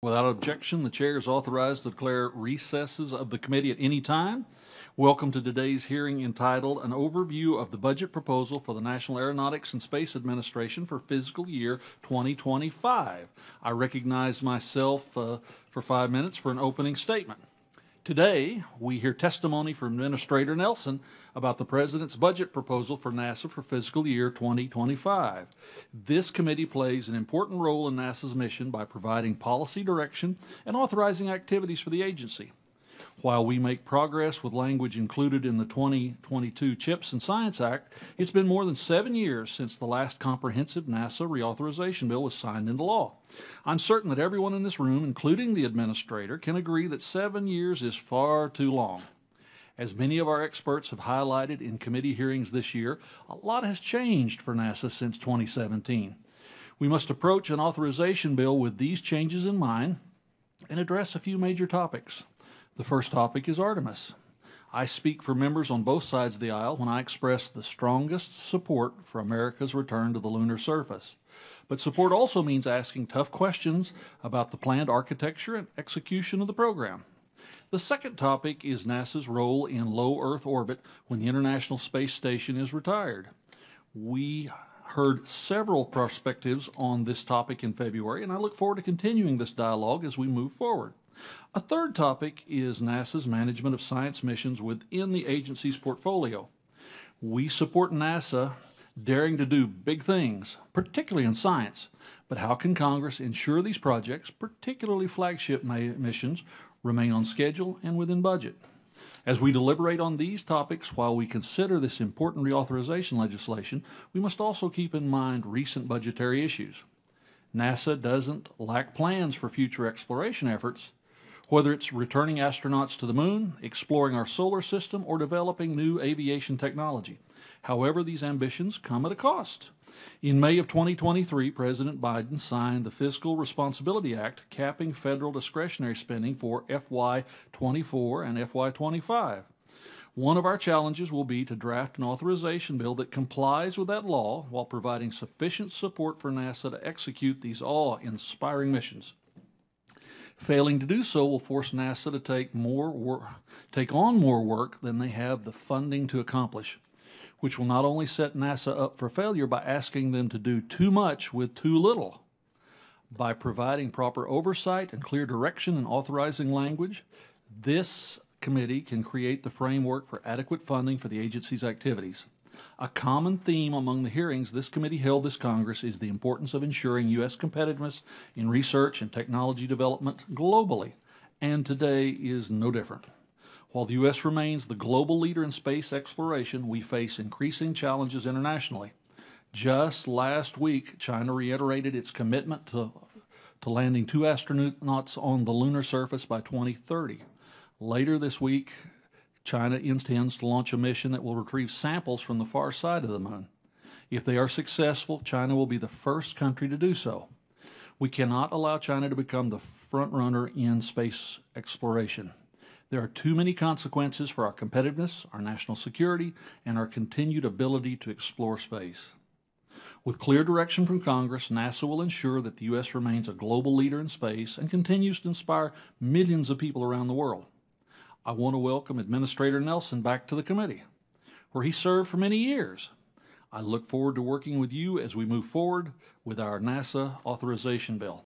Without objection, the chair is authorized to declare recesses of the committee at any time. Welcome to today's hearing entitled An Overview of the Budget Proposal for the National Aeronautics and Space Administration for Fiscal Year 2025. I recognize myself for 5 minutes for an opening statement. Today, we hear testimony from Administrator Nelson about the President's budget proposal for NASA for fiscal year 2025. This committee plays an important role in NASA's mission by providing policy direction and authorizing activities for the agency. While we make progress with language included in the 2022 CHIPS and Science Act, it's been more than 7 years since the last comprehensive NASA reauthorization bill was signed into law. I'm certain that everyone in this room, including the administrator, can agree that 7 years is far too long. As many of our experts have highlighted in committee hearings this year, a lot has changed for NASA since 2017. We must approach an authorization bill with these changes in mind and address a few major topics. The first topic is Artemis. I speak for members on both sides of the aisle when I express the strongest support for America's return to the lunar surface. But support also means asking tough questions about the planned architecture and execution of the program. The second topic is NASA's role in low Earth orbit when the International Space Station is retired. We heard several perspectives on this topic in February, and I look forward to continuing this dialogue as we move forward. A third topic is NASA's management of science missions within the agency's portfolio. We support NASA daring to do big things, particularly in science, but how can Congress ensure these projects, particularly flagship missions, remain on schedule and within budget? As we deliberate on these topics while we consider this important reauthorization legislation, we must also keep in mind recent budgetary issues. NASA doesn't lack plans for future exploration efforts, whether it's returning astronauts to the moon, exploring our solar system, or developing new aviation technology. However, these ambitions come at a cost. In May of 2023, President Biden signed the Fiscal Responsibility Act, capping federal discretionary spending for FY24 and FY25. One of our challenges will be to draft an authorization bill that complies with that law while providing sufficient support for NASA to execute these awe-inspiring missions. Failing to do so will force NASA to take on more work than they have the funding to accomplish, which will not only set NASA up for failure by asking them to do too much with too little. By providing proper oversight and clear direction and authorizing language, this committee can create the framework for adequate funding for the agency's activities. A common theme among the hearings this committee held this Congress is the importance of ensuring U.S. competitiveness in research and technology development globally, and today is no different. While the U.S. remains the global leader in space exploration, we face increasing challenges internationally. Just last week, China reiterated its commitment to landing 2 astronauts on the lunar surface by 2030. Later this week, China intends to launch a mission that will retrieve samples from the far side of the moon. If they are successful, China will be the first country to do so. We cannot allow China to become the front runner in space exploration. There are too many consequences for our competitiveness, our national security, and our continued ability to explore space. With clear direction from Congress, NASA will ensure that the U.S. remains a global leader in space and continues to inspire millions of people around the world. I want to welcome Administrator Nelson back to the committee, where he served for many years. I look forward to working with you as we move forward with our NASA authorization bill.